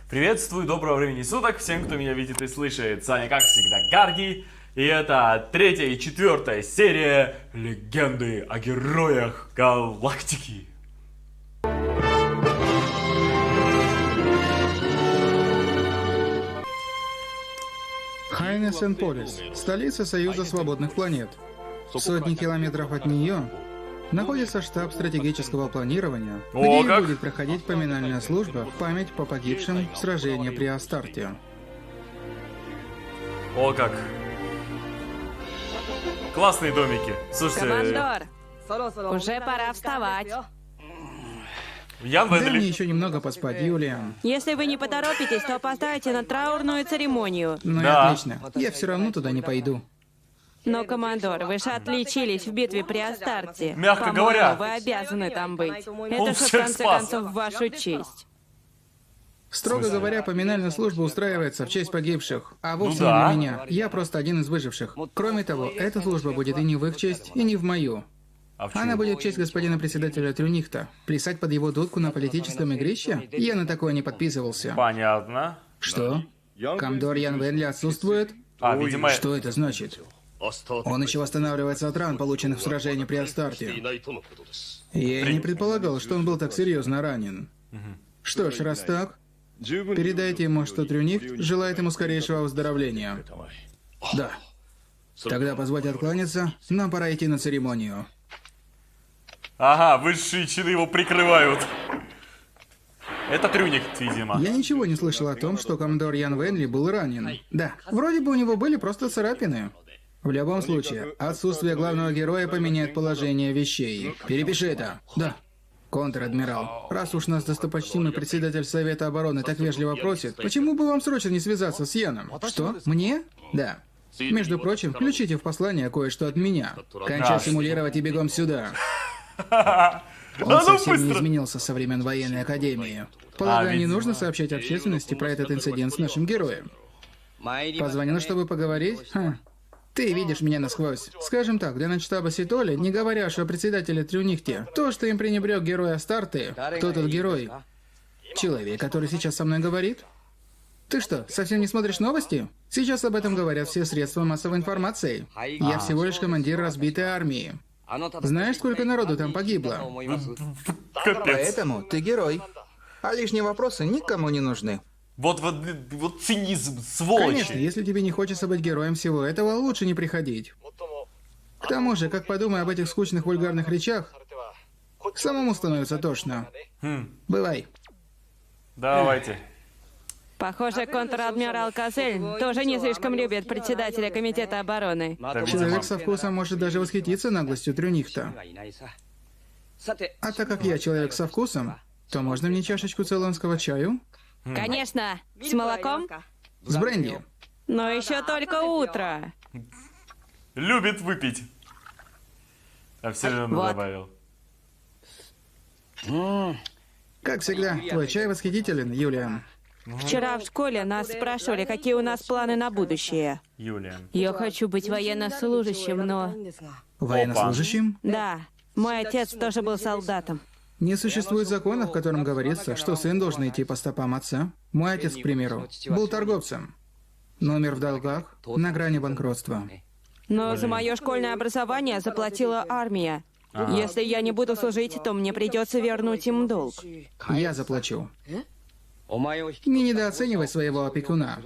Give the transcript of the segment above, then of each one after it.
Приветствую, доброго времени суток всем, кто меня видит и слышит. С вами, как всегда, Гарги. И это третья и четвертая серия Легенды о героях галактики. Хайнесенполис – столица Союза свободных планет. В сотни километров от нее находится штаб стратегического планирования, где и будет проходить поминальная служба в память по погибшим в сражении при Астарте. О, как! Классные домики. Слушайте, Командор, уже пора вставать. Ян Дай мне Венли. еще немного поспать, Юлиан. Если вы не поторопитесь, то опоздаете на траурную церемонию. Ну и Да. отлично. Я все равно туда не пойду. Но, командор, вы же отличились в битве при Астарте. Мягко По-моему, говоря. вы обязаны там быть. Он Это же, в всех конце спас. концов, в вашу честь. Строго говоря, поминальная служба устраивается в честь погибших, а вовсе Ну да. не на меня. Я просто один из выживших. Кроме того, эта служба будет и не в их честь, и не в мою. А в чём? Она будет в честь господина председателя Трюнихта. Плясать под его дудку на политическом игрище? Я на такое не подписывался. Понятно. Что? Комдор Ян Венли отсутствует? А, видимо... Что это значит? Он еще восстанавливается от ран, полученных в сражении при Астарте. Я и не предполагал, что он был так серьезно ранен. Что ж, раз так, передайте ему, что Трюнихт желает ему скорейшего выздоровления. Да. Тогда позвольте откланяться, нам пора идти на церемонию. Ага, высшие чины его прикрывают. Это Трюнихт, видимо. Я ничего не слышал о том, что комдор Ян Венли был ранен. Да, вроде бы у него были просто царапины. В любом случае, отсутствие главного героя поменяет положение вещей. Перепиши это. Да. Контр-адмирал, раз уж нас достопочтимый председатель Совета обороны так вежливо просит, почему бы вам срочно не связаться с Яном? Что? Мне? Да. Между прочим, включите в послание кое-что от меня. Кончай симулировать и бегом сюда. Он ну совсем не быстро. изменился со времен военной академии. Полагаю, не видимо. нужно сообщать общественности про этот инцидент с нашим героем. Позвонил, чтобы поговорить? Ха. Ты видишь меня насквозь. Скажем так, для начштаба Ситоли, не говоря уж о председателе Трюнихте, то, что им пренебрег герой Астарты, кто тот герой? Человек, который сейчас со мной говорит? Ты что, совсем не смотришь новости? Сейчас об этом говорят все средства массовой информации. Я всего лишь командир разбитой армии. Знаешь, сколько народу там погибло? Капец. Поэтому ты герой. А лишние вопросы никому не нужны. Вот цинизм, сволочи. Конечно, если тебе не хочется быть героем всего этого, лучше не приходить. К тому же, как подумай об этих скучных вульгарных речах, самому становится тошно. Бывай. Давайте. Похоже, контр-адмирал Казель тоже не слишком любит председателя комитета обороны. Да, видимо. Человек со вкусом может даже восхититься наглостью Трюнихта. А так как я человек со вкусом, то можно мне чашечку цейлонского чаю? Конечно, с молоком, С бренди. но еще только утро. Любит выпить. А все равно Вот. добавил. Как всегда, твой чай восхитителен, Юлиан. Вчера в школе нас спрашивали, какие у нас планы на будущее. Юлиан. Я хочу быть военнослужащим, но... Военнослужащим? Да, мой отец тоже был солдатом. Не существует закона, в котором говорится, что сын должен идти по стопам отца. Мой отец, к примеру, был торговцем, но умер в долгах, на грани банкротства. Но за мое школьное образование заплатила армия. Если я не буду служить, то мне придется вернуть им долг. Я заплачу. Не недооценивай своего опекуна.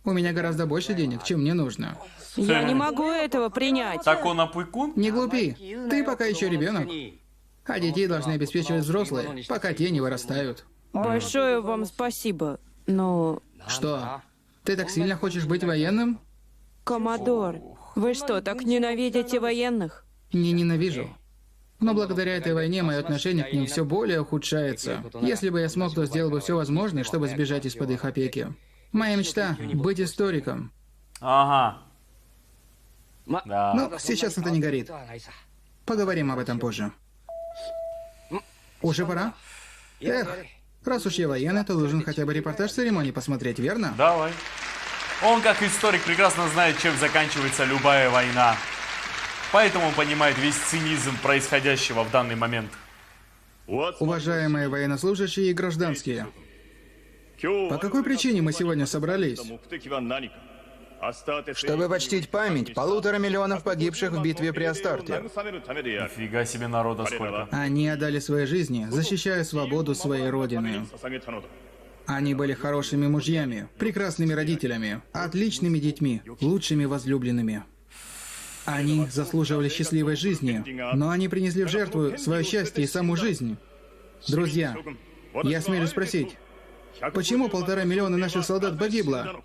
У меня гораздо больше денег, чем мне нужно. Я не могу этого принять. Так он опекун? Не глупи, ты пока еще ребенок. А детей должны обеспечивать взрослые, пока те не вырастают. Большое вам спасибо. Но... Что? Ты так сильно хочешь быть военным? Коммодор, вы что, так ненавидите военных? Не ненавижу. Но благодаря этой войне мое отношение к ним все более ухудшается. Если бы я смог, то сделал бы все возможное, чтобы сбежать из-под их опеки. Моя мечта — быть историком. Ага. Да. Но сейчас это не горит. Поговорим об этом позже. Уже пора? Эх, раз уж я военный, то должен хотя бы репортаж церемонии посмотреть, верно? Давай. Он, как историк, прекрасно знает, чем заканчивается любая война. Поэтому он понимает весь цинизм происходящего в данный момент. Уважаемые военнослужащие и гражданские, По какой причине мы сегодня собрались? Чтобы почтить память 1,5 миллионов погибших в битве при Астарте. Нифига себе народа сколько. Они отдали свои жизни, защищая свободу своей родины. Они были хорошими мужьями, прекрасными родителями, отличными детьми, лучшими возлюбленными. Они заслуживали счастливой жизни, но они принесли в жертву свое счастье и саму жизнь. Друзья, я смелюсь спросить, почему 1,5 миллиона наших солдат погибло?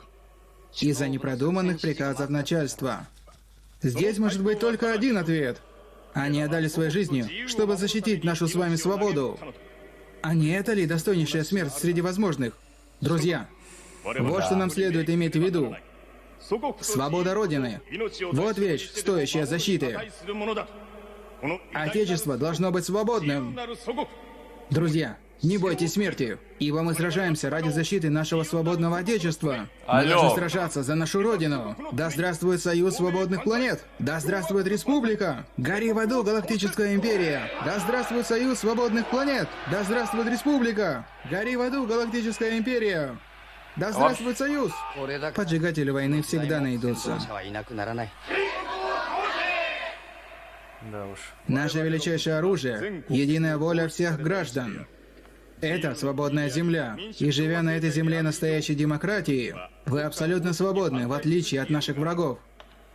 Из-за непродуманных приказов начальства. Здесь может быть только один ответ. Они отдали свои жизни, чтобы защитить нашу с вами свободу. А не это ли достойнейшая смерть среди возможных? Друзья, вот что нам следует иметь в виду. Свобода Родины. Вот вещь, стоящая защиты. Отечество должно быть свободным. Друзья, не бойтесь смерти, ибо мы сражаемся ради защиты нашего свободного Отечества. Мы Алло. должны сражаться за нашу Родину. Да здравствует Союз Свободных Планет! Да здравствует Республика! Гори в аду, Галактическая Империя! Да здравствует Союз Свободных Планет! Да здравствует Республика! Гори в аду, Галактическая Империя! Да здравствует Союз! Поджигатели войны всегда найдутся. Да уж. Наше величайшее оружие — единая воля всех граждан. Это свободная земля. И живя на этой земле настоящей демократии, вы абсолютно свободны, в отличие от наших врагов.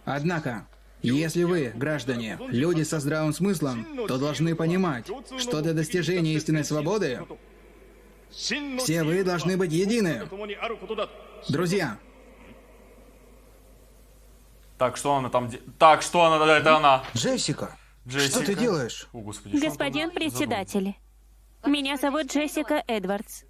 Однако, если вы, граждане, люди со здравым смыслом, то должны понимать, что для достижения истинной свободы все вы должны быть едины. Друзья, Так, что она там... Так, что она... Это она. Джессика, Джессика. что ты делаешь? О, господи, что Господин он там председатель, меня зовут Джессика Эдвардс.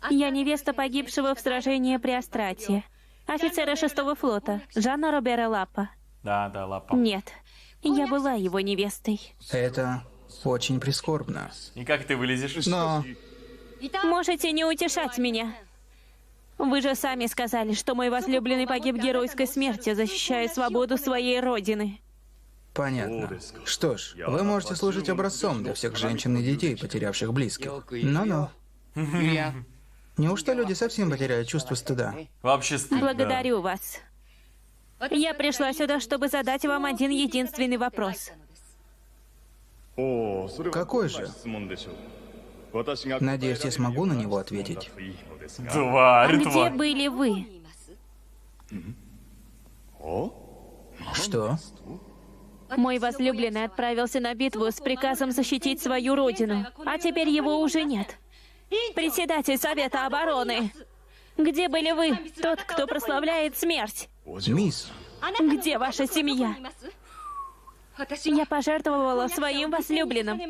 Я невеста погибшего в сражении при Астрате, офицера 6-го флота, Жана Робера Лапа. забыл? Да, лапа. Нет, я была его невестой. Это очень прискорбно. И как ты вылезешь? Но Можете не утешать меня. Вы же сами сказали, что мой возлюбленный погиб геройской смертью, защищая свободу своей родины. понятно. Что ж, вы можете служить образцом для всех женщин и детей, потерявших близких. Ну-ну. Неужто люди совсем потеряют чувство стыда? Вообще стыд, да. Благодарю вас. Я пришла сюда, чтобы задать вам один единственный вопрос. Какой же? Надеюсь, я смогу на него ответить. Тварь, Где тварь. были вы? Что? Мой возлюбленный отправился на битву с приказом защитить свою родину, а теперь его уже нет. Председатель Совета обороны. Где были вы, тот, кто прославляет смерть? Мисс, Где ваша семья? Я пожертвовала своим возлюбленным.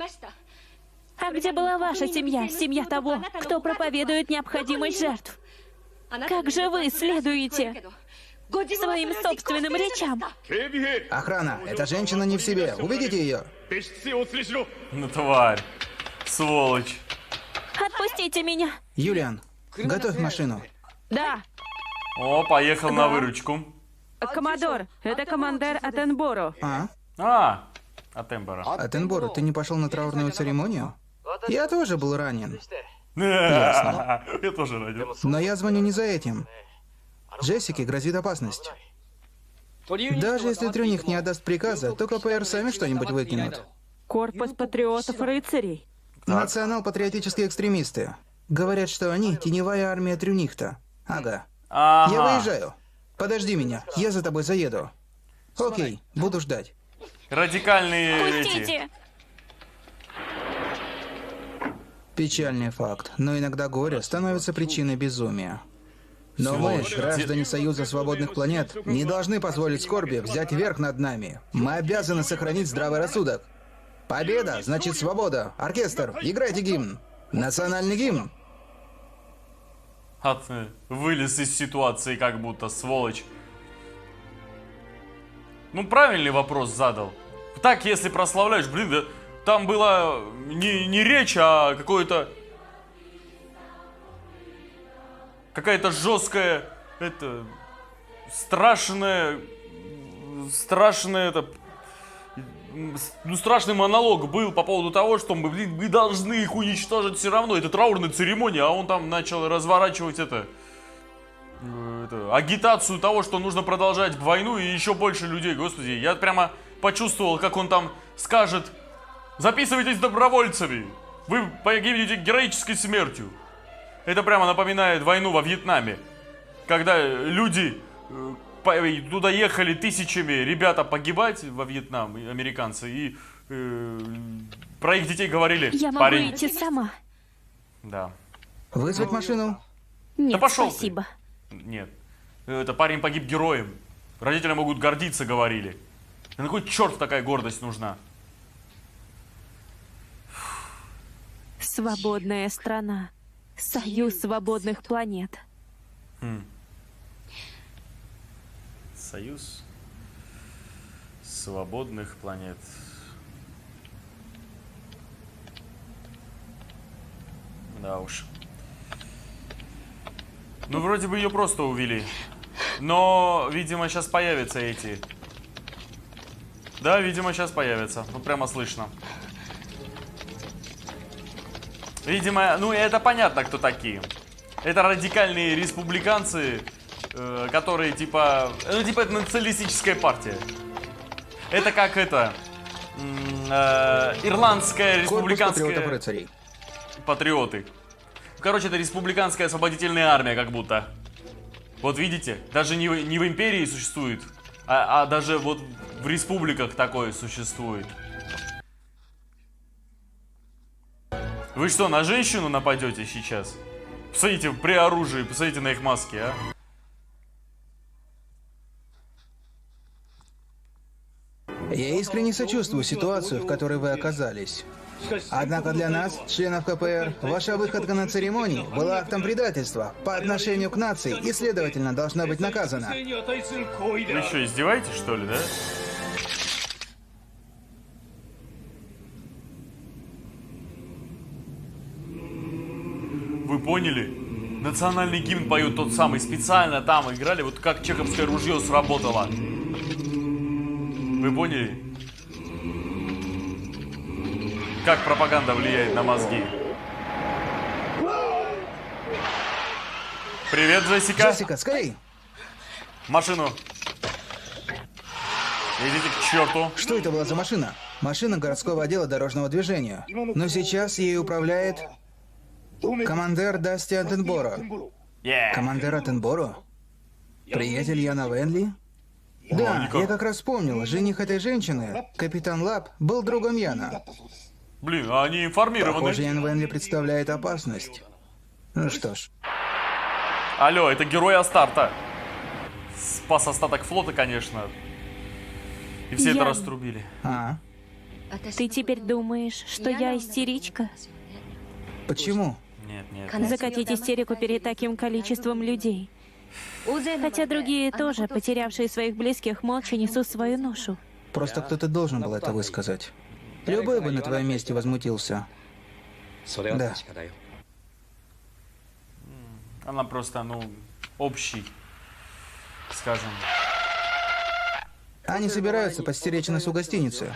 А где была ваша семья, семья того, кто проповедует необходимость жертв? Как же вы следуете своим собственным речам? охрана, эта женщина не в себе. Уведите ее. Ну, тварь. Сволочь. Отпустите меня. Юлиан, готовь машину. Да, О, поехал на выручку. коммодор, это командир Атенборо. От Эмбера. Атенборо, ты не пошел на траурную церемонию? Я тоже был ранен. Я тоже радио. Но я звоню не за этим. Джессике грозит опасность. Даже если Трюних не отдаст приказа, то КПР сами что-нибудь выкинут. Корпус патриотов-рыцарей. Национал-патриотические экстремисты. Говорят, что они теневая армия Трюнихта. Ага. Ага. Я выезжаю. Подожди меня, я за тобой заеду. Окей, буду ждать. Радикальные эти. Пустите! Печальный факт, но иногда горе становится причиной безумия. Но мы, Сволочь. граждане Союза Свободных Планет, не должны позволить скорби взять верх над нами. Мы обязаны сохранить здравый рассудок. Победа значит свобода. Оркестр, играйте гимн. Национальный гимн. Вылез из ситуации, как будто, сволочь. Ну, правильный вопрос задал. Так, если прославляешь, блин, да, там была не речь, а какое-то... Какая-то жесткая, страшная, это... ну, страшный монолог был по поводу того, что мы должны их уничтожить все равно. Это траурная церемония, а он там начал разворачивать агитацию того, что нужно продолжать войну и еще больше людей. Господи, я прямо почувствовал, как он там скажет: записывайтесь добровольцами, вы погибнете героической смертью. Это прямо напоминает войну во Вьетнаме, когда люди туда ехали тысячами ребята погибать во Вьетнам, американцы, и про их детей говорили: Я могу парень. идти сама. Да. Вызвать машину? Нет, пошел ты. спасибо. Нет. Это парень погиб героем. Родители могут гордиться, говорили. На кой черт такая гордость нужна? Свободная страна. Союз свободных планет. Союз свободных планет. Да уж. Ну, вроде бы ее просто увели. Но, видимо, сейчас появятся эти. Да, видимо, сейчас появятся. Ну, прямо слышно. Видимо, ну, это понятно, кто такие. Это радикальные республиканцы, которые, типа... Ну, типа, это националистическая партия. Это как это... ирландская республиканская... Корпус патриотов-рыцарей. Патриоты. Короче, это республиканская освободительная армия, как будто. Вот видите, даже не в империи существует, а даже вот в республиках такое существует. Вы что, на женщину нападете сейчас? Посмотрите, при оружии, посмотрите на их маски, а. Я искренне сочувствую ситуации, в которой вы оказались. Однако для нас, членов КПР, ваша выходка на церемонии была актом предательства по отношению к нации и, следовательно, должна быть наказана. Вы что, издеваетесь, что ли, да? Вы поняли? Национальный гимн поют тот самый, специально там играли, вот как чеховское ружье сработало. Вы поняли? Как пропаганда влияет на мозги? Привет, Джессика. Джессика, скорей! Машину. Идите к черту. Что это была за машина? Машина городского отдела дорожного движения. Но сейчас ей управляет командир Дасти Аттенборо. Командир Аттенборо? Приятель Яна Венли? Да, я как раз вспомнил, жених этой женщины, капитан Лап, был другом Яна. Блин, а они информированы. Похоже, Ян Венли представляет опасность. Ну что ж. Алло, это герой Астарта. Спас остаток флота, конечно. И все это Ян. раструбили. А? Ты теперь думаешь, что я истеричка? Почему? Нет, нет. Закатить истерику перед таким количеством людей. Хотя другие тоже, потерявшие своих близких, молча несут свою ношу. Просто кто-то должен был это высказать. Любой бы на твоем месте возмутился. Да. Она просто, ну, общий, скажем. Они собираются подстеречь нас у гостиницы.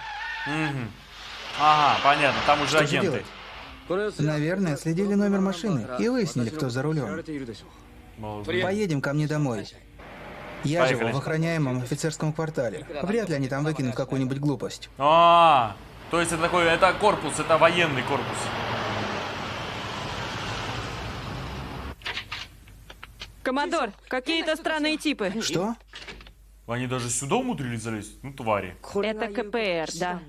Ага, понятно, там уже Что же агенты. делать? Наверное, следили номер машины и выяснили, кто за рулем. Поедем ко мне домой. Я Поехали. живу в охраняемом офицерском квартале. Вряд ли они там выкинут какую-нибудь глупость. То есть это такой, это корпус, это военный корпус. Командор, какие-то странные типы. Что? Они даже сюда умудрились залезть? Ну, твари. Это КПР, да.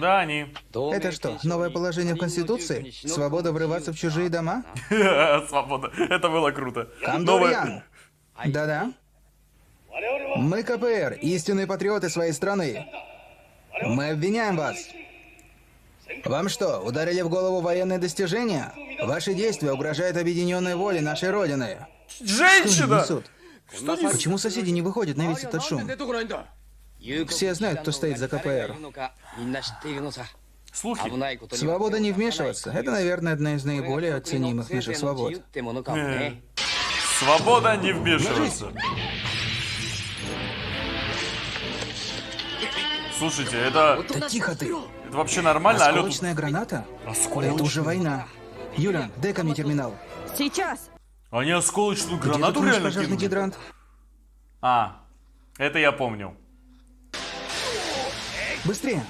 Да, они. Это что, новое положение в Конституции? Свобода врываться в чужие дома? Свобода. Это было круто. Кондор Ян. Да-да. Мы КПР, истинные патриоты своей страны. Мы обвиняем вас. Вам что, ударили в голову военные достижения? Ваши действия угрожают объединенной воле нашей Родины. Что они Женщина! несут? Почему соседи не выходят на весь этот шум? Все знают, кто стоит за КПР. Слухи. Свобода не вмешиваться – это, наверное, одна из наиболее оценимых наших свобод. Свобода не вмешиваться. Слушайте, это Да тихо ты! вообще нормально? Алло, тут... Осколочная граната? Осколочная? Это уже война. Юля, дай ко мне терминал. Сейчас. Они осколочную Где гранату тут наш реально пожарный кинули? гидрант? А, это я помню. Быстрее!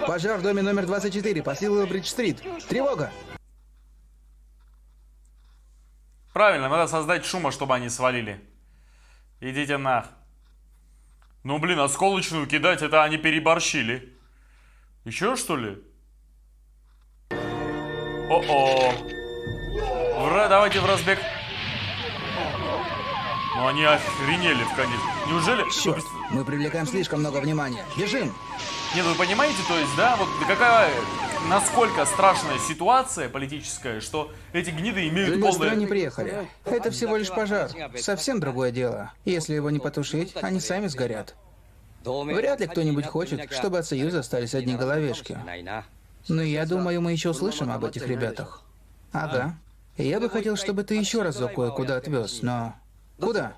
Пожар в доме номер 24 по Силвер-Бридж-стрит. Тревога! Правильно, надо создать шума, чтобы они свалили. Идите нах. Ну, блин, осколочную кидать, это они переборщили. Еще что ли? О-о. Давайте в разбег. Ну, они охренели в конец. Неужели... Черт, мы привлекаем слишком много внимания. Бежим! Нет, вы понимаете, то есть, да, вот какая, насколько страшная ситуация политическая, что эти гниды имеют С другой полное... стороны приехали. Это всего лишь пожар. Совсем другое дело. Если его не потушить, они сами сгорят. Вряд ли кто-нибудь хочет, чтобы от Союза остались одни головешки. Но я думаю, мы еще услышим об этих ребятах. Ага. Я бы хотел, чтобы ты еще разок кое-куда отвез, но... Куда?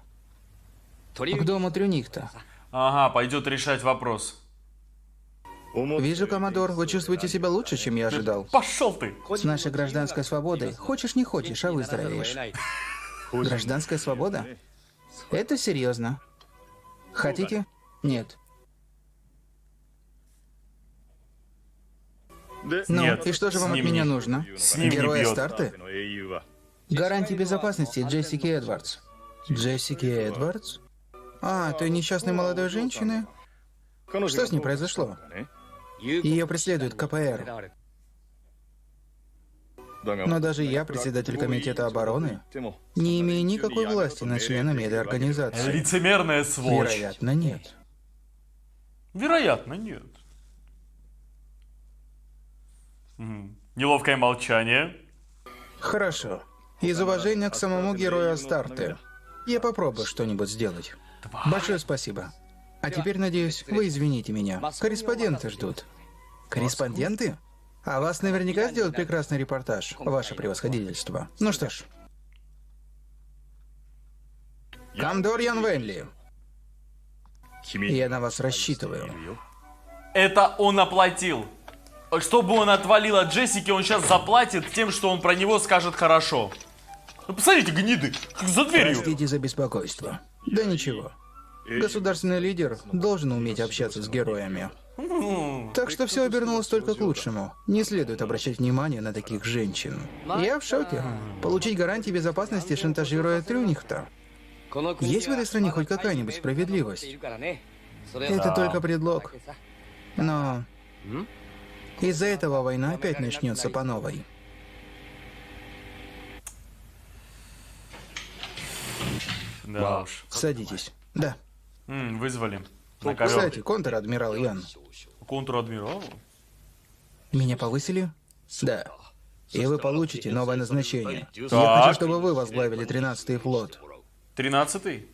К дому Трюнихта. Ага, пойдет решать вопрос. Вижу, Коммодор, вы чувствуете себя лучше, чем я ожидал. Пошел ты! С нашей гражданской свободой, хочешь не хочешь, а выздоровеешь. Гражданская свобода? Это серьезно. Хотите? Нет. Ну, Нет, и что же вам с от ним меня не- нужно? с ним не Героя бьет. старты? Гарантии безопасности Джессики Эдвардс. Джессики Эдвардс? А, той несчастной молодой женщины? Что с ней произошло? Ее преследует КПР. Но даже я, председатель комитета обороны, не имею никакой власти над членами этой организации. Лицемерная сволочь. Вероятно, нет. Вероятно, нет. Неловкое молчание. Хорошо. Из уважения к самому герою Астарты, я попробую что-нибудь сделать. Большое спасибо. А теперь, надеюсь, вы извините меня. Корреспонденты ждут. Корреспонденты? А вас наверняка сделают прекрасный репортаж, ваше превосходительство. Ну что ж. Комдор Ян Венли, я на вас рассчитываю. Это он оплатил. Чтобы он отвалил от Джессики, он сейчас заплатит тем, что он про него скажет хорошо. Ну, посмотрите, гниды, как за дверью. Простите за беспокойство. Да ничего. Государственный лидер должен уметь общаться с героями. Так что все обернулось только к лучшему. Не следует обращать внимание на таких женщин. Я в шоке. Получить гарантии безопасности, шантажируя Трюнихта. Есть в этой стране хоть какая-нибудь справедливость? Это только предлог. Но из-за этого война опять начнется по новой. Да уж. Садитесь. Да. Вызвали. На ковер. Кстати, контр-адмирал Ян, Контр-адмирал? меня повысили? Да. И вы получите новое назначение. Я Так. хочу, чтобы вы возглавили 13-й флот. 13-й?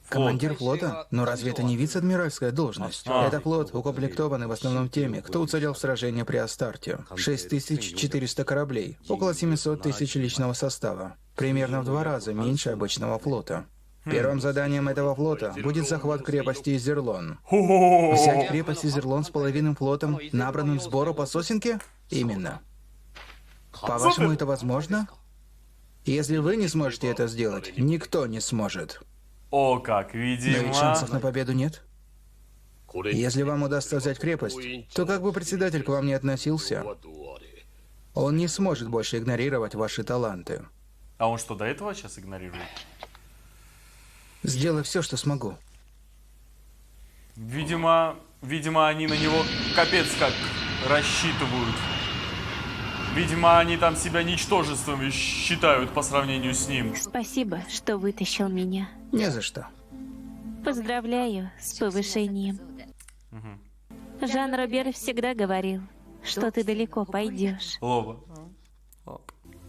Командир флота? Но разве это не вице-адмиральская должность? Это флот, укомплектованный в основном теми, кто уцелел в сражении при Астарте. 6400 кораблей, около 700 тысяч личного состава. Примерно в 2 раза меньше обычного флота. Первым заданием этого флота будет захват крепости Изерлон. Взять крепость Изерлон с половинным флотом, набранным сбору по сосенке? Именно. По-вашему, это возможно? Если вы не сможете это сделать, никто не сможет. О, как, Но видимо. ведь шансов на победу нет. Если вам удастся взять крепость, то как бы председатель к вам не относился, он не сможет больше игнорировать ваши таланты. А он что, до этого сейчас игнорирует? Сделай все, что смогу. Видимо, они на него капец как рассчитывают. Видимо, они там себя ничтожеством считают по сравнению с ним. Спасибо, что вытащил меня. Не за что. Поздравляю с повышением. Жан-Робер всегда говорил, что ты далеко пойдешь. Лоба.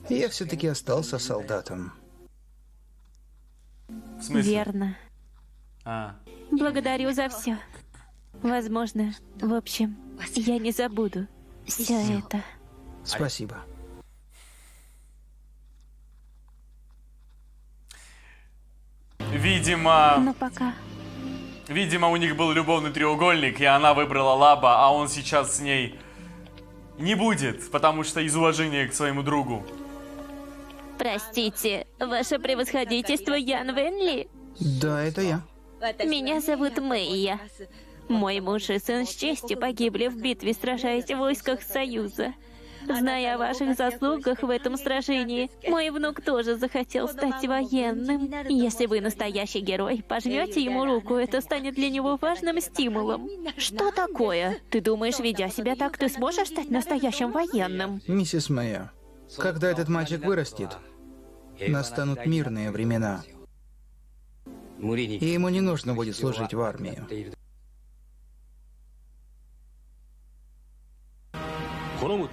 Я все-таки остался солдатом. В смысле? Верно. А. Благодарю за все. Возможно, в общем, я не забуду все это. Спасибо. Видимо, Но пока видимо, у них был любовный треугольник, и она выбрала Лаба, а он сейчас с ней не будет, потому что из уважения к своему другу. Простите, ваше превосходительство Ян Венли? Да, это я. Меня зовут Мэйя. Мой муж и сын с честью погибли в битве, сражаясь в войсках Союза. Зная о ваших заслугах в этом сражении, мой внук тоже захотел стать военным. Если вы настоящий герой, пожмете ему руку, это станет для него важным стимулом. Что такое? Ты думаешь, ведя себя так, ты сможешь стать настоящим военным? Миссис Мэйя, когда этот мальчик вырастет, настанут мирные времена. И ему не нужно будет служить в армии.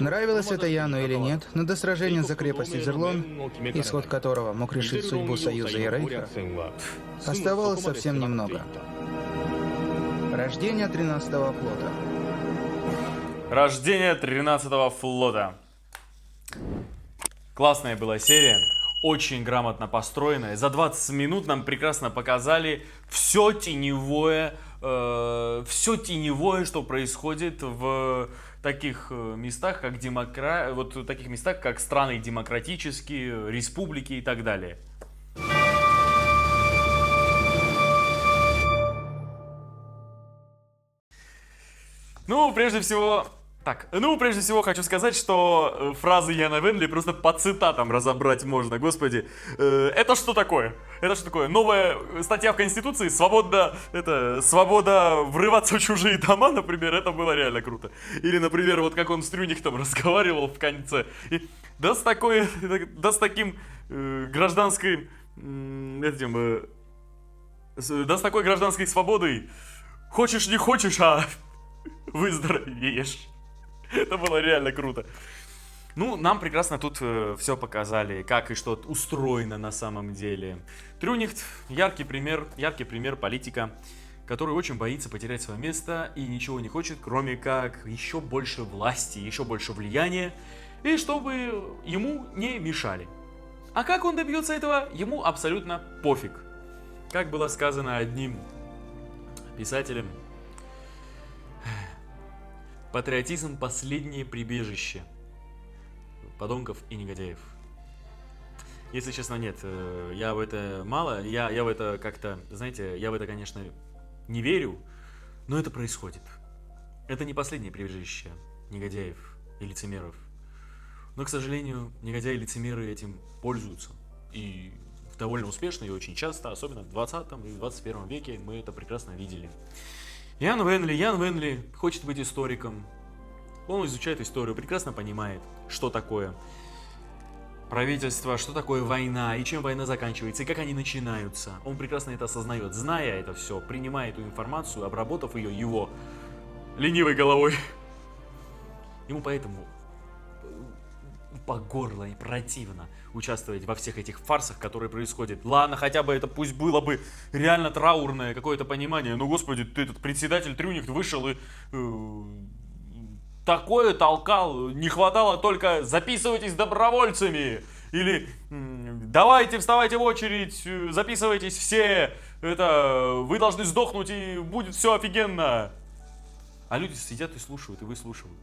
Нравилось это Яну или нет, но до сражения за крепость Изерлон, исход которого мог решить судьбу Союза и Рейха, оставалось совсем немного. Рождение 13-го флота. Рождение 13-го флота. Классная была серия, очень грамотно построенная. За 20 минут нам прекрасно показали все теневое, что происходит в таких местах, как таких местах, как страны демократические, республики и так далее. Прежде всего хочу сказать, что фразы Яна Венли просто по цитатам разобрать можно, господи. Это что такое? Это что такое? Новая статья в Конституции, свобода врываться в чужие дома, например, это было реально круто. Или, например, вот как он с Трюнихтом разговаривал в конце. Да с такой гражданской свободой, хочешь не хочешь, а выздоровеешь. Это было реально круто. Нам прекрасно тут все показали, как и что устроено на самом деле. Трюнихт — яркий пример политика, который очень боится потерять свое место и ничего не хочет, кроме как еще больше власти, еще больше влияния, и чтобы ему не мешали. А как он добьется этого, ему абсолютно пофиг. Как было сказано одним писателем, патриотизм — последнее прибежище подонков и негодяев. Если честно, нет, я в это мало, я в это как-то, знаете, я в это, конечно, не верю, но это происходит. Это не последнее прибежище негодяев и лицемеров. Но, к сожалению, негодяи и лицемеры этим пользуются. И довольно успешно, и очень часто, особенно в 20 и 21 веке, мы это прекрасно видели. Ян Венли хочет быть историком. Он изучает историю, прекрасно понимает, что такое правительство, что такое война, и чем война заканчивается, и как они начинаются. Он прекрасно это осознает, зная это все, принимая эту информацию, обработав ее его ленивой головой. Ему поэтому по горло и противно участвовать во всех этих фарсах, которые происходят. Ладно, хотя бы это пусть было бы реально траурное какое-то понимание. Но, господи, ты этот председатель Трюнихт вышел и такое толкал. Не хватало только записывайтесь добровольцами. Или давайте, вставайте в очередь, записывайтесь все. Вы должны сдохнуть и будет все офигенно. А люди сидят и слушают, и выслушивают.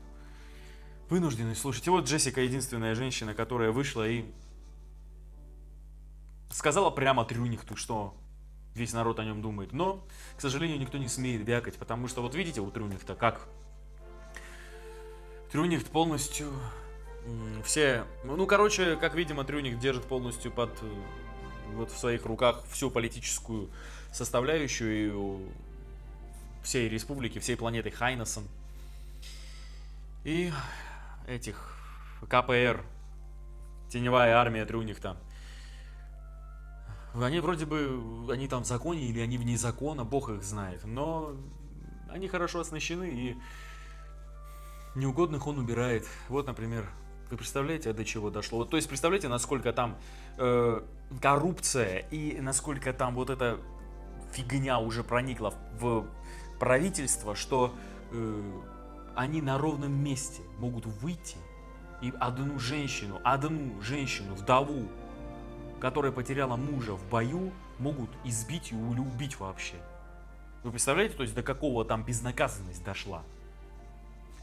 Вынуждены слушать. И вот Джессика единственная женщина, которая вышла и сказала прямо Трюнихту, что весь народ о нем думает. Но, к сожалению, никто не смеет вякать, потому что вот видите у Трюнихта как? Трюнихт полностью все... как видимо, Трюнихт держит полностью в своих руках всю политическую составляющую всей республики, всей планеты Хайнесон. И этих КПР, теневая армия Трюнихта. Они вроде бы, они там в законе или они вне закона, бог их знает. Но они хорошо оснащены, и неугодных он убирает. Вот, например, вы представляете, до чего дошло? То есть, представляете, насколько там коррупция и насколько там вот эта фигня уже проникла в правительство, что они на ровном месте могут выйти и одну женщину, вдову, которая потеряла мужа в бою, могут избить или убить вообще. Вы представляете, то есть до какого там безнаказанность дошла?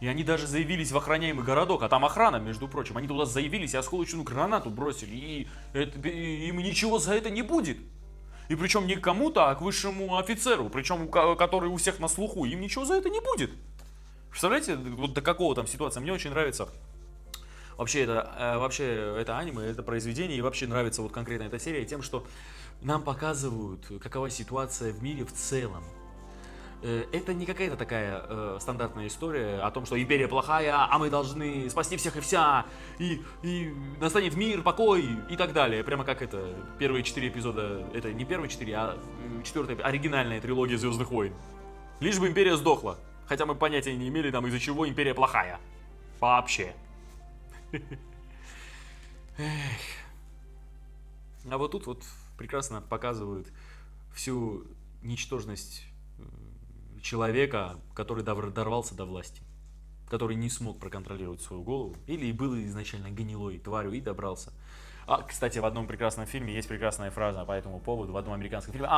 И они даже заявились в охраняемый городок, а там охрана, между прочим. Они туда заявились и осколочную гранату бросили, и им ничего за это не будет. И причем не к кому-то, а к высшему офицеру, причем который у всех на слуху, им ничего за это не будет. Представляете, вот до какого там ситуации? Мне очень нравится вообще это аниме, это произведение, и вообще нравится вот конкретно эта серия тем, что нам показывают, какова ситуация в мире в целом. Это не какая-то такая стандартная история о том, что империя плохая, а мы должны спасти всех и вся, и настанет мир, покой и так далее. Прямо как это, первые 4 эпизода, это не первые 4, а 4-я оригинальная трилогия Звездных войн. Лишь бы империя сдохла, хотя мы понятия не имели там, из-за чего империя плохая. Вообще. А вот тут вот прекрасно показывают всю ничтожность человека, который дорвался до власти, который не смог проконтролировать свою голову, или был изначально гнилой тварью и добрался. Кстати, в одном прекрасном фильме есть прекрасная фраза по этому поводу, в одном американском фильме.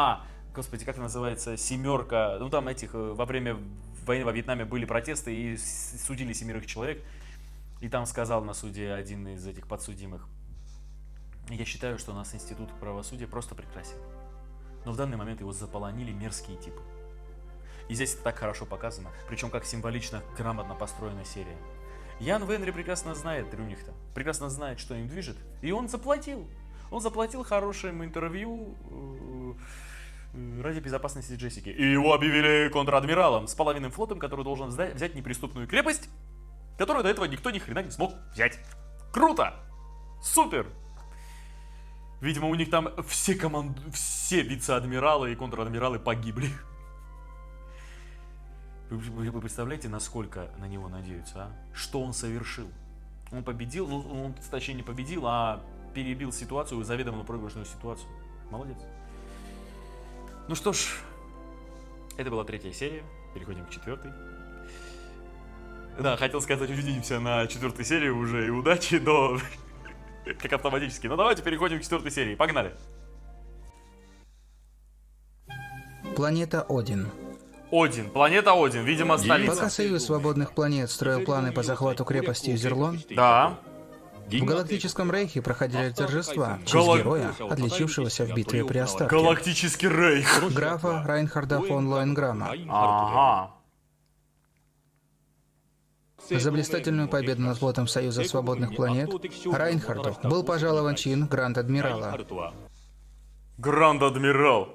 Господи, как называется, «Семерка». Ну, там во время войны во Вьетнаме были протесты и судили 7 человек. И там сказал на суде один из этих подсудимых: я считаю, что у нас институт правосудия просто прекрасен. Но в данный момент его заполонили мерзкие типы. И здесь это так хорошо показано, причем как символично, грамотно построена серия. Ян Венри прекрасно знает Рюнихта, прекрасно знает, что им движет, и он заплатил. Он заплатил хорошим интервью ради безопасности Джессики. И его объявили контр-адмиралом с половинным флотом, который должен взять неприступную крепость, которую до этого никто ни хрена не смог взять. Круто! Супер! Видимо, у них там все вице-адмиралы и контр-адмиралы погибли. Вы представляете, насколько на него надеются, а? Что он совершил? Он победил, он, точнее, не победил, а перебил ситуацию, заведомо проигрышную ситуацию. Молодец. Ну что ж, это была 3-я серия. Переходим к 4-й. Да, хотел сказать, увидимся на 4-й серии уже, и удачи, но как автоматически. Но давайте переходим к 4-й серии. Погнали. Планета Один. Один, планета Один, видимо, столица. Пока Союз Свободных Планет строил планы по захвату крепости Юзерлон, Да. в Галактическом Рейхе проходили торжества в честь героя, отличившегося в битве при Астарте, Галактический рейх. графа Райнхарда фон Лоенграма. Ага. За блистательную победу над флотом Союза Свободных Планет Райнхарду был пожалован чин Гранд-Адмирала. Гранд-адмирал.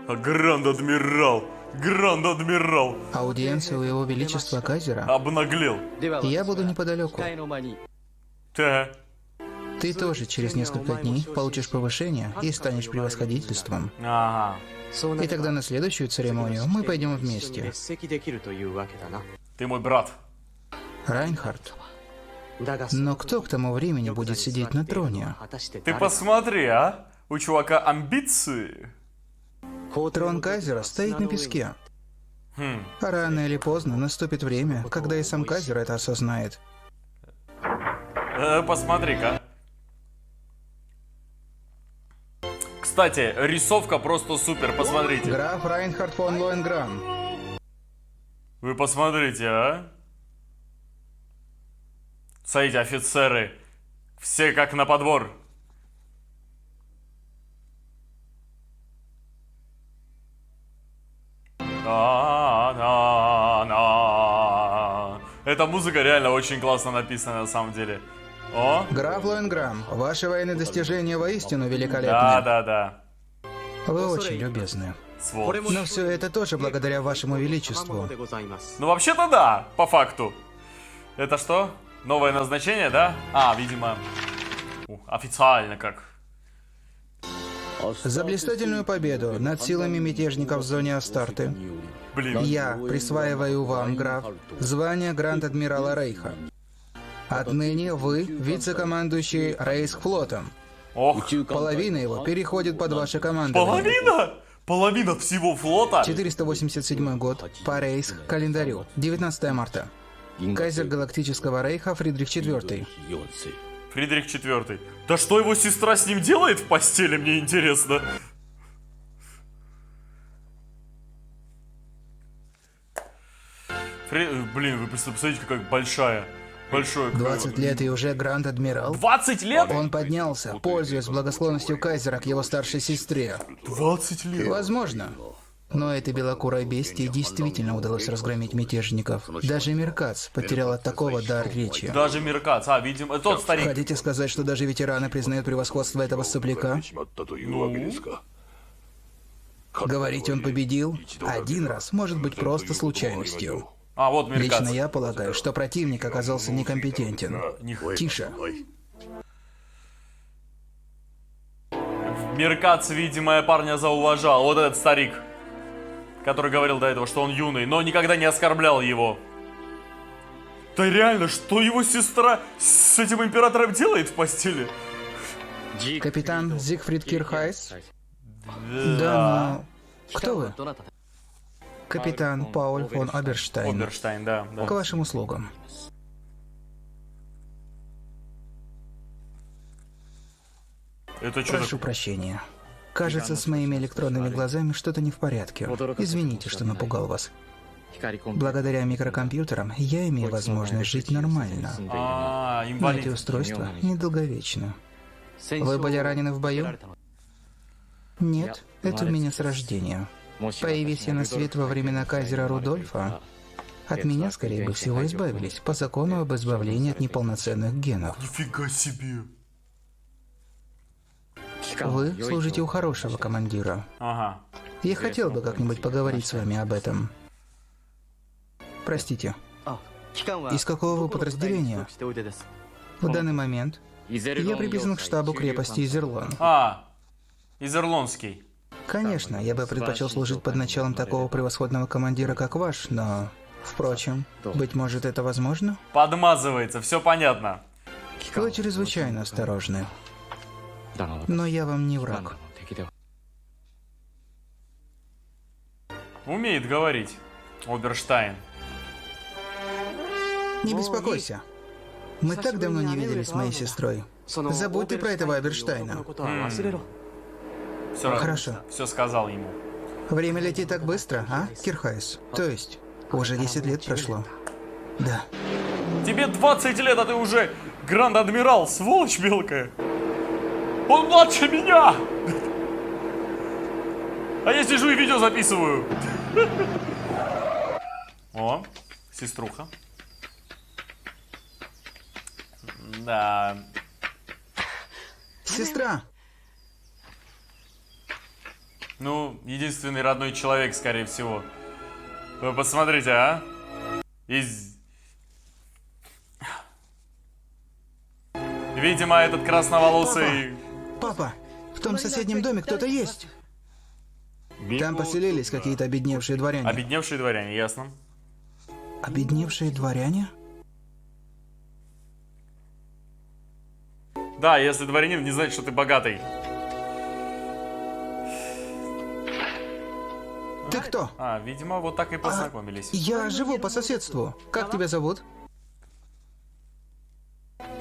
Гранд-адмирал. Гранд-адмирал. Аудиенция у Его Величества Казера. Обнаглел. Я буду неподалеку. Да. Ты тоже через несколько дней получишь повышение и станешь превосходительством. Ага. И тогда на следующую церемонию мы пойдем вместе. Ты мой брат. Райнхард. Но кто к тому времени будет сидеть на троне? Ты посмотри, а? У чувака амбиции. Трон Казера стоит на песке. Рано или поздно наступит время, когда и сам Казер это осознает. Посмотри-ка. Кстати, рисовка просто супер, посмотрите. Граф Райнхард фон Лоенграм. Вы посмотрите, а? Смотрите, офицеры. Все как на подбор. Эта музыка реально очень классно написана на самом деле. О! Граф Лоенграм, ваши военные достижения воистину великолепны. Да. Вы очень любезны. Сволочь. Но все это тоже благодаря вашему величеству. Ну вообще-то да, по факту. Это что? Новое назначение, да? Видимо, официально как. За блистательную победу над силами мятежников в зоне Астарты Блин. я присваиваю вам, граф, звание Гранд-Адмирала Рейха. Отныне вы вице-командующий Рейхсфлотом. Ох, Половина его переходит под ваше командование. половина? Половина всего флота? 487 год по Рейхс-календарю. 19 марта. Кайзер Галактического Рейха Фридрих IV. Фридрих IV. Да что его сестра с ним делает в постели, мне интересно. Блин, вы посмотрите, какая большая. Большое. 20 лет и уже Гранд-Адмирал. 20 лет? Он поднялся, пользуясь благосклонностью Кайзера к его старшей сестре. 20 лет. Возможно. Но этой белокурой бестии действительно удалось разгромить мятежников. Даже Миркац потерял от такого дар речи. Даже Миркац. А, видимо, тот старик. Хотите сказать, что даже ветераны признают превосходство этого сопляка? Говорить он победил один раз может быть просто случайностью. А, вот Миркац. Лично я полагаю, что противник оказался некомпетентен. Тише. Миркац, видимо, парня зауважал. Вот этот старик, который говорил до этого, что он юный, но никогда не оскорблял его. Да реально, что его сестра с этим императором делает в постели? Капитан Зигфрид Кирхайс? Да, но... Кто вы? Капитан Пауль фон Оберштайн. Оберштайн, да. К вашим услугам. Это что Прошу прощения. Кажется, с моими электронными глазами что-то не в порядке. Извините, что напугал вас. Благодаря микрокомпьютерам я имею возможность жить нормально. Но эти инвалид. устройства недолговечны. Вы были ранены в бою? Нет, это у меня с рождения. Появись я на свет во времена кайзера Рудольфа, от меня, скорее бы всего, избавились по закону об избавлении от неполноценных генов. Нифига себе. Вы служите у хорошего командира. Ага. Я хотел бы как-нибудь поговорить с вами об этом. Простите, из какого вы подразделения? В данный момент я приписан к штабу крепости Изерлон. Изерлонский. Конечно, я бы предпочел служить под началом такого превосходного командира, как ваш, но... Впрочем, быть может, это возможно? Подмазывается, все понятно. Вы чрезвычайно осторожны. Но я вам не враг. Умеет говорить. Оберштайн. Не беспокойся. Мы так давно не виделись с моей сестрой. Забудь ты про этого Оберштайна. Все, Хорошо. Все сказал ему. Время летит так быстро, а, Кирхайс? То есть, уже 10 лет прошло. Да. Тебе 20 лет, а ты уже Гранд-Адмирал, сволочь мелкая. Он младше меня! А я сижу и видео записываю. О, сеструха. Да. Сестра! Ну, единственный родной человек, скорее всего. Вы посмотрите, а? Видимо, этот красноволосый... Папа, в том соседнем доме кто-то есть. Там поселились какие-то обедневшие дворяне. Обедневшие дворяне, ясно. Обедневшие дворяне? Да, если дворянин не знает, что ты богатый. Ты кто? Видимо, вот так и познакомились. Я живу по соседству. Как тебя зовут?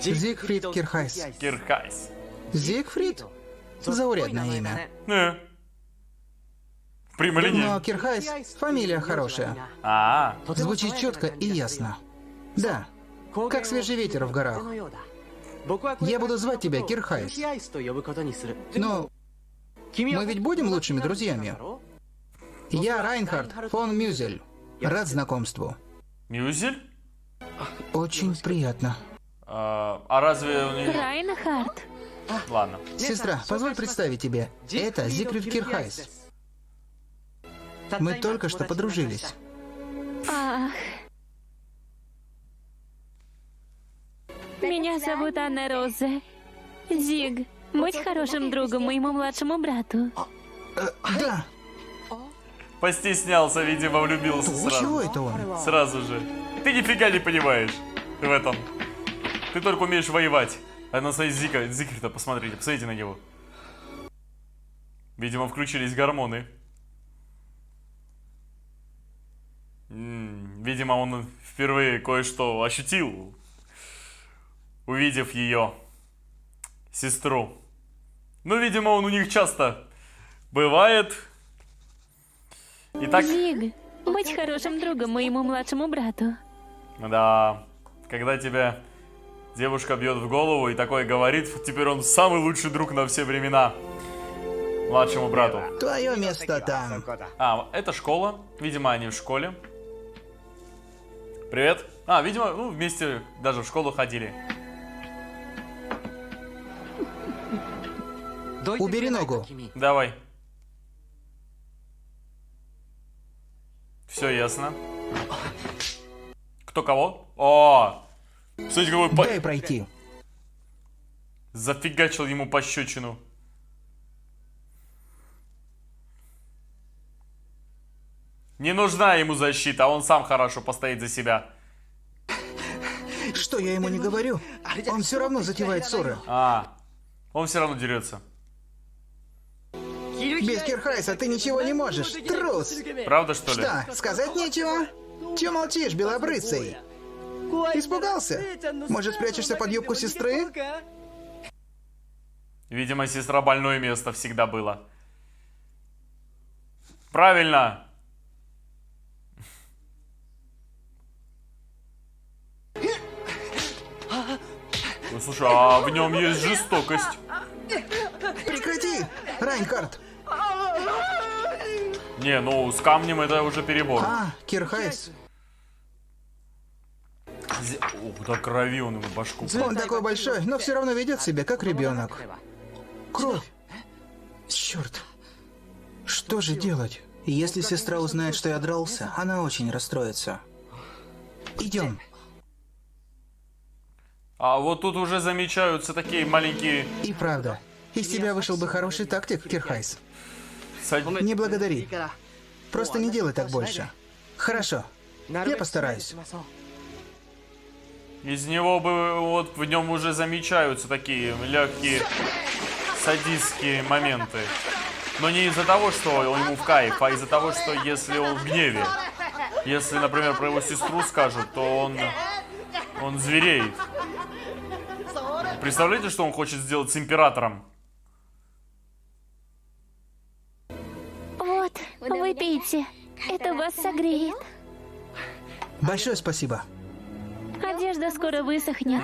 Зигфрид Кирхайс. Кирхайс. Зигфрид? Заурядное имя. В прямой линии. Но Кирхайс — фамилия хорошая. Звучит четко и ясно. Да, как свежий ветер в горах. Я буду звать тебя Кирхайс. Но мы ведь будем лучшими друзьями. Я Райнхард фон Мюзель. Рад знакомству. Мюзель? Очень приятно. А разве у нее... Райнхард. Ладно. Сестра, позволь представить тебе. Это Зигфрид Кирхайс. Мы только что подружились. Ах. Меня зовут Анна Роза. Зиг, будь хорошим другом моему младшему брату. Да. Постеснялся, видимо, влюбился Чего сразу. это он? Сразу же. Ты нифига не понимаешь в этом. Ты только умеешь воевать. А на своей Зигфрида посмотрите, посмотрите на него. Видимо, включились гормоны. Видимо, он впервые кое-что ощутил, увидев ее. сестру. Ну, видимо, он у них часто бывает. Итак, Зиг, будь хорошим другом моему младшему брату. да, когда тебя девушка бьет в голову и такое говорит, теперь он самый лучший друг на все времена младшему брату. Твое место там. А, это школа. Видимо, они в школе. Привет. А, видимо, ну, вместе даже в школу ходили. Убери ногу. Давай. Все ясно. Кто кого? О! Смотрите, какой Дай пройти. зафигачил ему пощечину. Не нужна ему защита, он сам хорошо постоит за себя. Что я ему не говорю? Он все равно затевает ссоры. А, он все равно дерется. Без Кирхайса ты ничего не можешь. Трус. Правда, что ли? Что, сказать нечего? Че молчишь, белобрысый? Испугался? Может, спрячешься под юбку сестры? Видимо, сестра больное место всегда было. Правильно. Ну, слушай, а в нем есть жестокость. Прекрати, Райнхард. Не, ну с камнем это уже перебор. А, Кирхайс. Ух, да крови он ему башку. Он такой большой, но все равно ведет себя как ребенок. Кровь. Черт. Что же делать? Если сестра узнает, что я дрался, она очень расстроится. Идем. А вот тут уже замечаются такие маленькие... И правда, из тебя вышел бы хороший тактик, Кирхайс. сад- Не благодари. Просто не делай так больше. Хорошо. Я постараюсь. Из него бы, вот в нем уже замечаются такие легкие садистские моменты. Но не из-за того, что ему в кайф, а из-за того, что если он в гневе. Если, например, про его сестру скажут, то он звереет. Представляете, что он хочет сделать с императором? Вот, выпейте. Это вас согреет. Большое спасибо. Одежда скоро высохнет.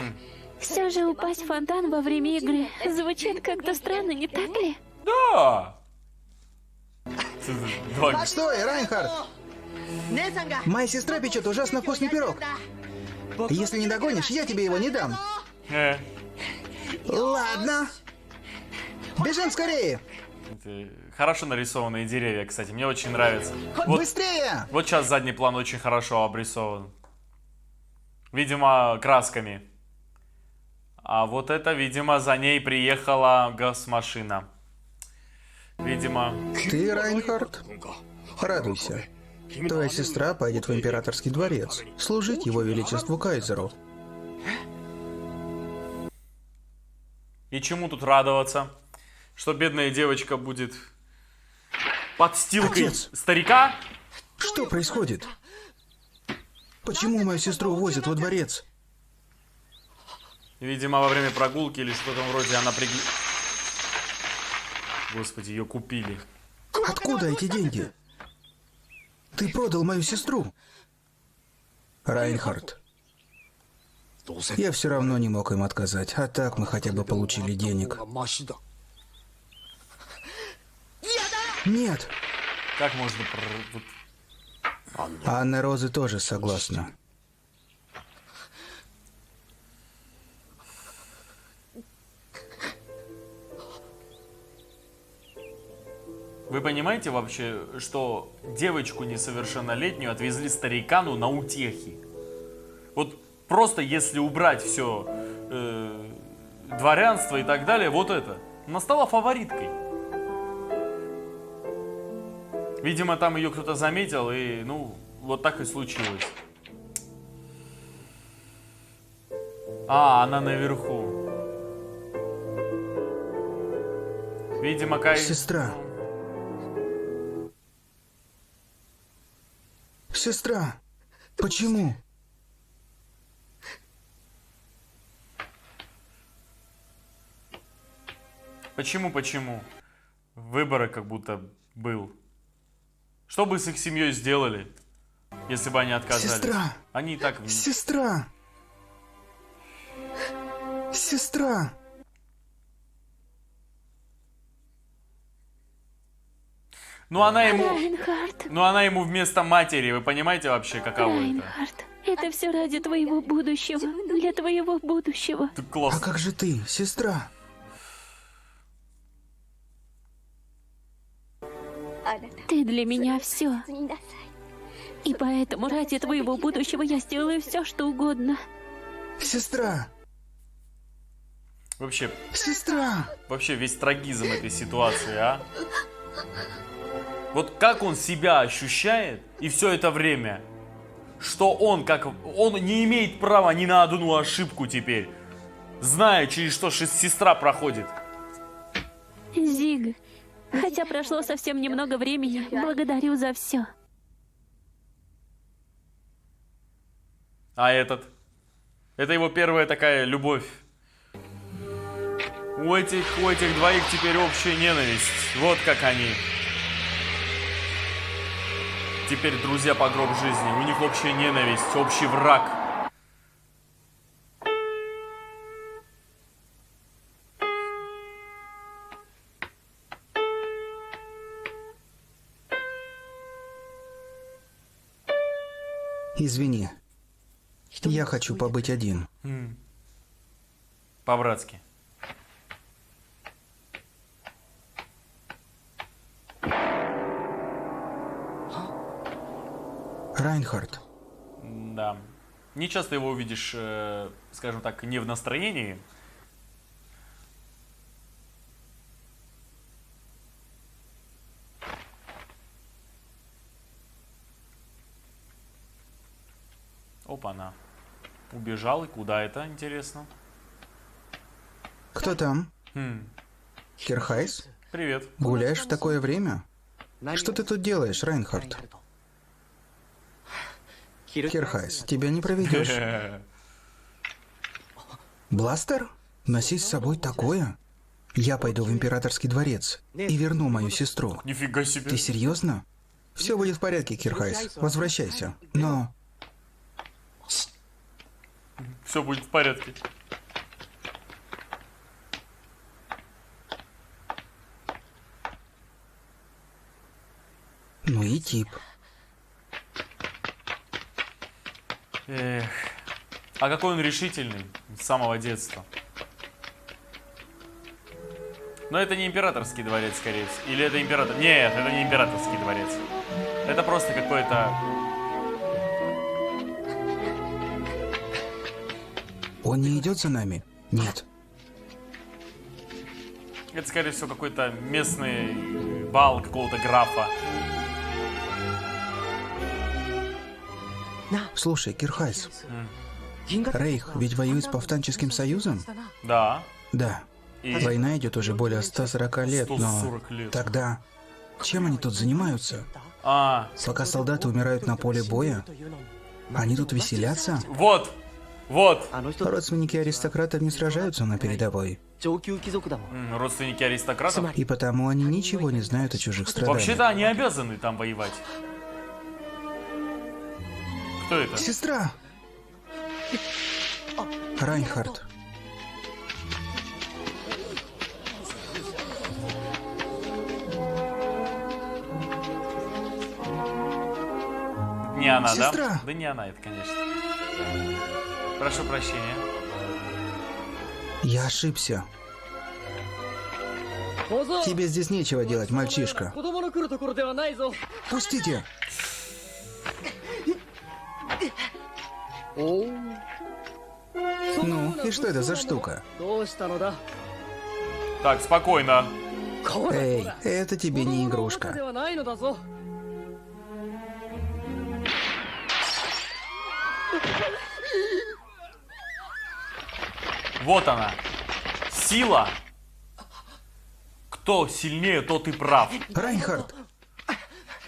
Все же упасть в фонтан во время игры звучит как-то странно, не так ли? Да! Два- Стой, Райнхард! Моя сестра печет ужасно вкусный пирог. Если не догонишь, я тебе его не дам. Ладно. Бежим скорее. Это хорошо нарисованные деревья, кстати, мне очень нравится. Вот, Быстрее! вот сейчас задний план очень хорошо обрисован. Видимо, красками. А вот это, видимо, за ней приехала газ-машина. Видимо... Ты, Райнхард, радуйся. Твоя сестра пойдет в императорский дворец, служить его величеству кайзеру. И чему тут радоваться? Что бедная девочка будет подстилкой Отец! старика? Что происходит? Почему мою сестру возят во дворец? Видимо, во время прогулки или что-то вроде она Господи, ее купили. Откуда эти деньги? Ты продал мою сестру. Райнхард. Я все равно не мог им отказать, а так мы хотя бы получили денег. Нет, Как можно... тут- Анна Розы тоже согласна. Вы понимаете вообще, что девочку несовершеннолетнюю отвезли старикану на утехи? Вот просто если убрать все дворянство и так далее, вот это. Она стала фавориткой. Видимо, там ее кто-то заметил, и, ну, вот так и случилось. А, она наверху. Видимо, Сестра. Сестра, почему? Почему? Выборы как будто был. Что бы с их семьей сделали, если бы они отказались? Сестра! Они и так... Сестра! Сестра! Ну она ему... Райнхард, Ну она ему вместо матери, вы понимаете вообще, каково это? Райнхард, это все ради твоего будущего, для твоего будущего. Ты А классно. как же ты, сестра? Ты для меня все. И поэтому ради твоего будущего я сделаю все, что угодно. Сестра! Вообще весь трагизм этой ситуации, а? Вот как он себя ощущает и все это время, что он не имеет права ни на одну ошибку теперь, зная, через что сестра проходит. Зиг, хотя прошло совсем немного времени, благодарю за все. А этот? Это его первая такая любовь. У этих двоих теперь общая ненависть. Вот как они. Теперь друзья по гроб жизни. У них общая ненависть, общий враг. Извини. Я хочу побыть один. По-братски. Райнхард, Да. Не часто его увидишь, скажем так, не в настроении. Опа-на. Убежал, и куда это, интересно? кто там? Кирхайс? Привет. Гуляешь в такое время? Что ты тут делаешь, Райнхард? Кирхайс, тебя не проведешь. Бластер? Носить с собой такое? Я пойду в императорский дворец и верну мою сестру. Нифига себе. Ты серьезно? Все будет в порядке, Кирхайс. Возвращайся. Но... Все будет в порядке. Ну и тип. Эх. А какой он решительный с самого детства. Но это не императорский дворец, скорее всего. Или это император... Нет, это не императорский дворец. Это просто какой-то... Он не идет за нами? Нет. Это, скорее всего, какой-то местный бал какого-то графа. Слушай, Кирхайс. Рейх ведь воюет с повстанческим союзом? Да. Да. И Война идет уже более 140 лет, но... 140 лет. Тогда... Чем они тут занимаются? А, Пока солдаты умирают на поле боя, они тут веселятся? вот. Родственники аристократов не сражаются на передовой. Родственники аристократов. И потому они ничего не знают о чужих страданиях. Вообще-то они обязаны там воевать. Кто это? Сестра! Райнхард. Не она, Сестра! да? Да не она это, конечно. Прошу прощения. Я ошибся. Тебе здесь нечего делать, мальчишка. Пустите! Ну, и что это за штука? Так, спокойно. Эй, это тебе не игрушка. Вот она. Сила. Кто сильнее, тот и прав. Райнхард!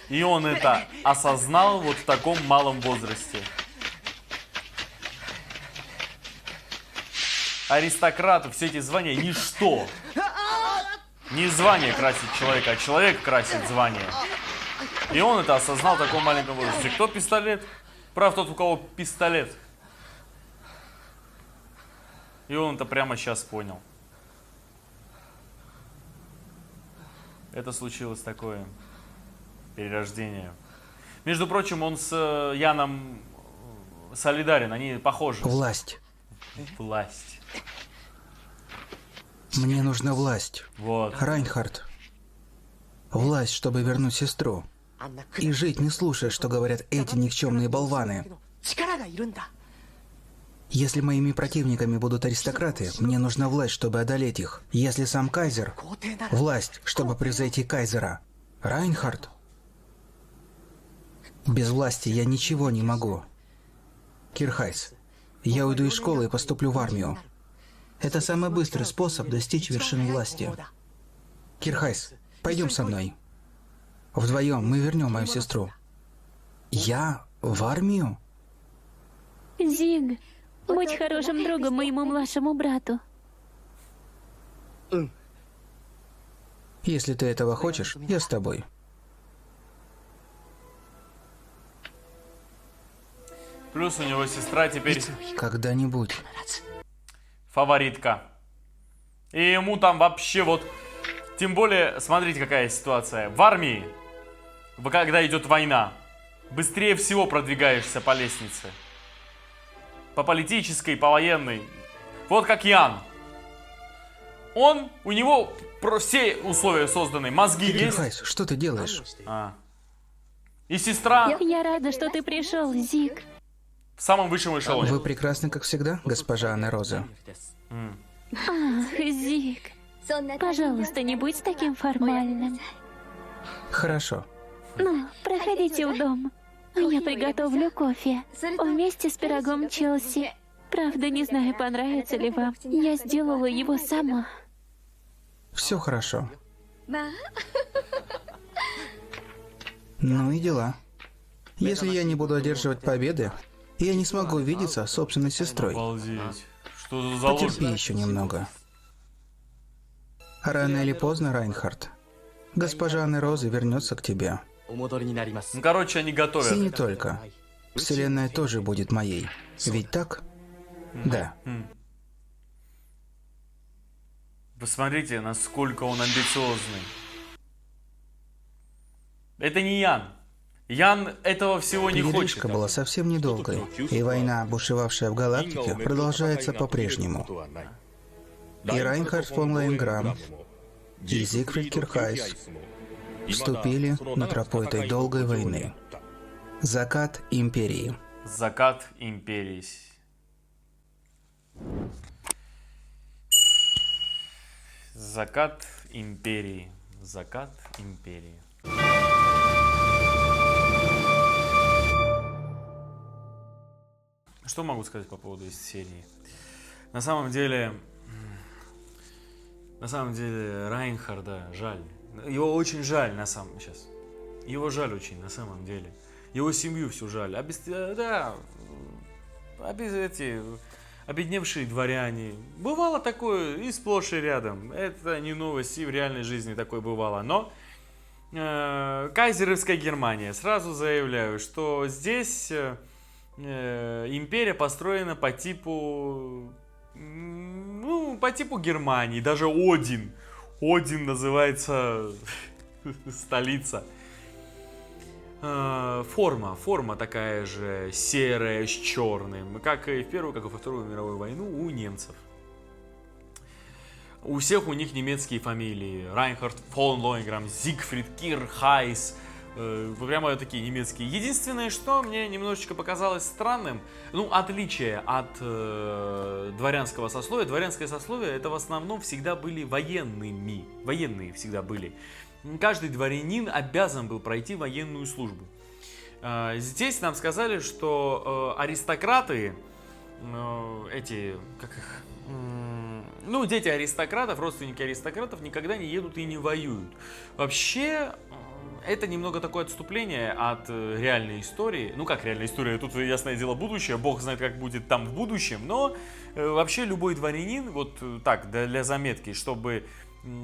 И он это осознал вот в таком малом возрасте. Аристократов, все эти звания, ничто. Не звание красит человека, а человек красит звание. И он это осознал в таком маленьком возрасте. Кто пистолет? Прав тот, у кого пистолет. И он это прямо сейчас понял. Это случилось такое перерождение. Между прочим, он с Яном солидарен, они похожи. Власть. Власть. Мне нужна власть. Вот. Райнхард. Власть, чтобы вернуть сестру. И жить, не слушая, что говорят эти никчемные болваны. Если моими противниками будут аристократы, мне нужна власть, чтобы одолеть их. Если сам кайзер, власть, чтобы превзойти кайзера. Райнхард. Без власти я ничего не могу. Кирхайс, я уйду из школы и поступлю в армию. Это самый быстрый способ достичь вершин власти. Кирхайс, пойдем со мной. Вдвоем мы вернем мою сестру. Я в армию? Зиг, будь хорошим другом моему младшему брату. Если ты этого хочешь, я с тобой. Плюс у него сестра теперь Когда-нибудь. фаворитка. И ему там вообще вот... Тем более, смотрите, какая ситуация. В армии, когда идет война, быстрее всего продвигаешься по лестнице. По политической, по военной. Вот как Ян. У него все условия созданы. Мозги есть. Кирхайс, что ты делаешь? И сестра Я рада, что ты пришел, Зиг. в самом высшем эшелоне. Вы прекрасны, как всегда, госпожа Анна Роза. Ах, Зиг. Пожалуйста, не будь таким формальным. Хорошо. Ну, проходите в дом. Я приготовлю кофе. Вместе с пирогом Челси. Правда, не знаю, понравится ли вам. Я сделала его сама. Все хорошо. Ну и дела. Если я не буду одерживать победы, я не смогу видеться с собственной сестрой. Обалдеть. Что за Потерпи заложник? еще немного. Рано или поздно, Райнхард, госпожа Анна Роза вернется к тебе. Ну, короче, они готовят. И не только. Вселенная тоже будет моей. Ведь так? Да. Посмотрите, насколько он амбициозный. Это не Ян. Ян этого всего не хочет. Передышка была совсем недолгой, и война, бушевавшая в галактике, продолжается по-прежнему. И Райнхард фон Лейнграм, и Зигфрид Кирхайс вступили на тропу этой долгой войны. Закат Империи. Закат империи. Закат империи. Закат империи. Что могу сказать по поводу этой серии? На самом деле Райнхарда жаль. Его очень жаль сейчас. Его жаль очень на самом деле. Его семью всю жаль. Обедневшие дворяне. Бывало такое и сплошь и рядом. Это не новость, и в реальной жизни такое бывало. Но кайзеровская Германия. Сразу заявляю, что здесь империя построена по типу Германии. Даже Один называется столица. Форма такая же, серая, с черным, как и в Первую, как и во Вторую мировую войну у немцев. У всех у них немецкие фамилии. Райнхард фон Лойнграм, Зигфрид Кирхайс. Прямо такие немецкие. Единственное, что мне немножечко показалось странным, отличие от дворянского сословия. Дворянское сословие это в основном всегда были военными. Военные всегда были. Каждый дворянин обязан был пройти военную службу. Здесь нам сказали, что аристократы, дети аристократов, родственники аристократов никогда не едут и не воюют. Вообще, это немного такое отступление от реальной истории. Ну как реальная история, тут ясное дело будущее, бог знает как будет там в будущем, но вообще любой дворянин, вот так, для заметки, чтобы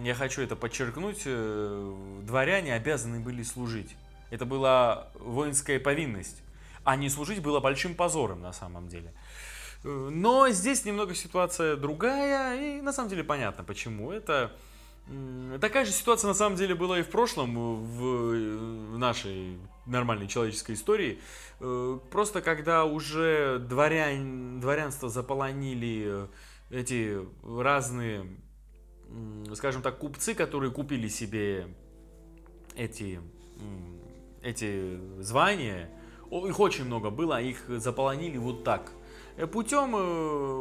я хочу это подчеркнуть, дворяне обязаны были служить. Это была воинская повинность. А не служить было большим позором на самом деле. Но здесь немного ситуация другая, и на самом деле понятно почему. Это такая же ситуация на самом деле была и в прошлом, в нашей нормальной человеческой истории. Просто когда уже дворянство заполонили эти разные, скажем так, купцы, которые купили себе эти звания, их очень много было, их заполонили вот так. Путем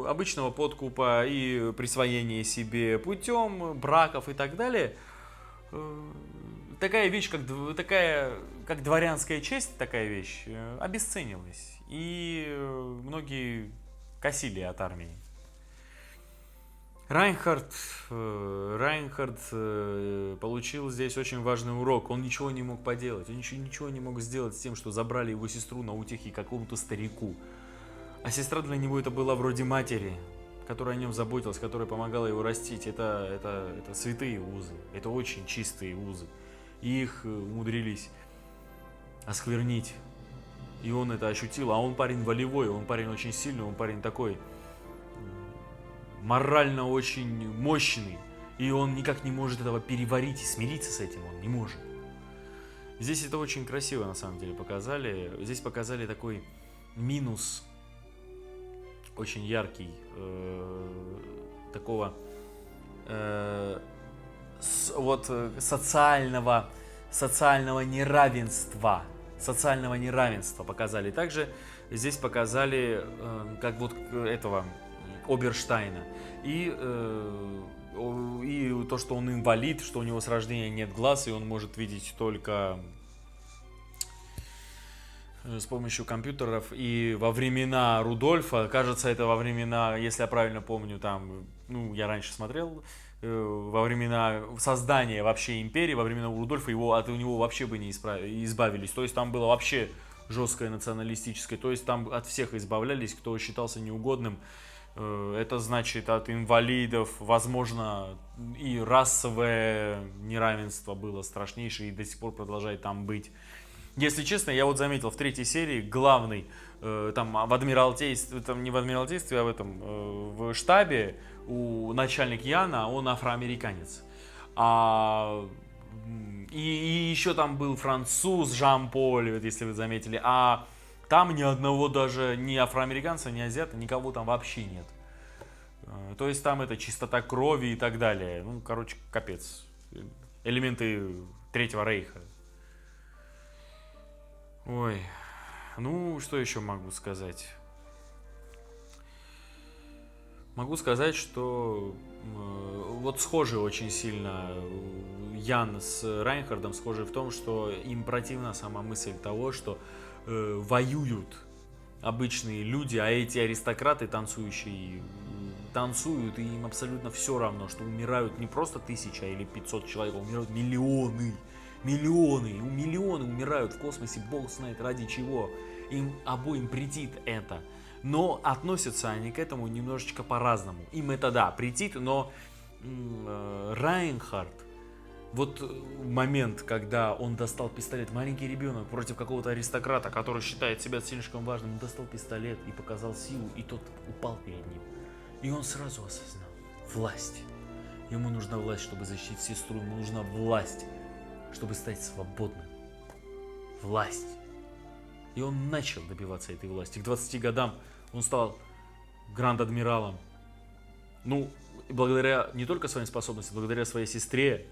обычного подкупа и присвоения себе, путем браков и так далее. Такая вещь, как дворянская честь, такая вещь обесценилась. И многие косили от армии. Райнхард получил здесь очень важный урок. Он ничего не мог поделать. Он ничего не мог сделать с тем, что забрали его сестру на утехи какому-то старику. А сестра для него это была вроде матери, которая о нем заботилась, которая помогала его растить. Это святые узы. Это очень чистые узы. И их умудрились осквернить. И он это ощутил. А он парень волевой, он парень очень сильный, он парень такой морально очень мощный. И он никак не может этого переварить и смириться с этим он не может. Здесь это очень красиво на самом деле показали. Здесь показали такой минус очень яркий такого социального неравенства. Социального неравенства показали. Также здесь показали как вот этого Оберштайна. И то, что он инвалид, что у него с рождения нет глаз, и он может видеть только с помощью компьютеров. И во времена Рудольфа, кажется, это во времена, если я правильно помню, там, ну, я раньше смотрел, во времена создания вообще империи, во времена Рудольфа от него вообще бы не избавились. То есть там было вообще жесткое националистическое, то есть там от всех избавлялись, кто считался неугодным. Это значит, от инвалидов, возможно, и расовое неравенство было страшнейшее и до сих пор продолжает там быть. Если честно, я вот заметил в третьей серии главный там в адмиралтействе, там не в адмиралтействе, а в штабе у начальник Яна, он афроамериканец. И еще там был француз Жан-Поль, вот если вы заметили, а там ни одного даже, ни афроамериканца, ни азиата, никого там вообще нет. То есть там это чистота крови и так далее. Ну, короче, капец. Элементы Третьего Рейха. Ой, ну, что еще могу сказать? Могу сказать, что вот схожи очень сильно Ян с Райнхардом, схожи в том, что им противна сама мысль того, что воюют обычные люди, а эти аристократы танцующие танцуют, и им абсолютно все равно, что умирают не просто 1000 или 500 человек, а умирают миллионы. Миллионы умирают в космосе, бог знает ради чего. Им обоим претит это. Но относятся они к этому немножечко по-разному. Им это, да, претит, но Райнхард, вот момент, когда он достал пистолет, маленький ребенок против какого-то аристократа, который считает себя слишком важным, он достал пистолет и показал силу, и тот упал перед ним. И он сразу осознал: власть. Ему нужна власть, чтобы защитить сестру, ему нужна власть, чтобы стать свободным. Власть. И он начал добиваться этой власти. К 20 годам он стал гранд-адмиралом. Ну, благодаря не только своим способностям, благодаря своей сестре.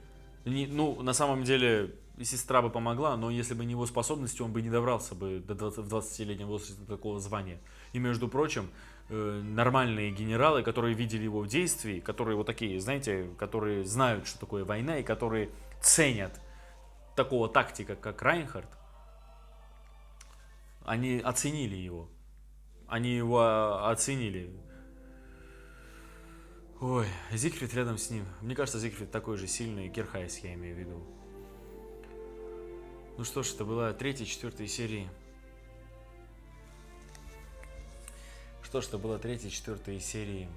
Ну, на самом деле, сестра бы помогла, но если бы не его способности, он бы не добрался бы в 20-летнем возрасте до такого звания. И, между прочим, нормальные генералы, которые видели его в действии, которые вот такие, знаете, которые знают, что такое война, и которые ценят такого тактика, как Райнхард, они оценили его. Они его оценили. Ой, Зигфрид рядом с ним. Мне кажется, Зигфрид такой же сильный, Герхайс я имею в виду. Ну что ж, это была 3-4 серии. Что ж, это была 3-4 серии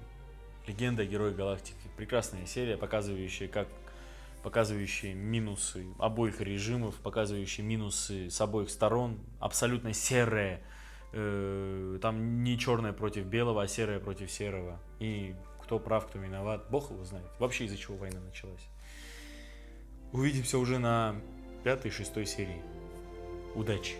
Легенда Герои Галактики. Прекрасная серия, показывающая минусы обоих режимов, показывающая минусы с обоих сторон. Абсолютно серая. Там не черное против белого, а серое против серого. И кто прав, кто виноват, бог его знает. Вообще из-за чего война началась. Увидимся уже на 5-6 серии. Удачи!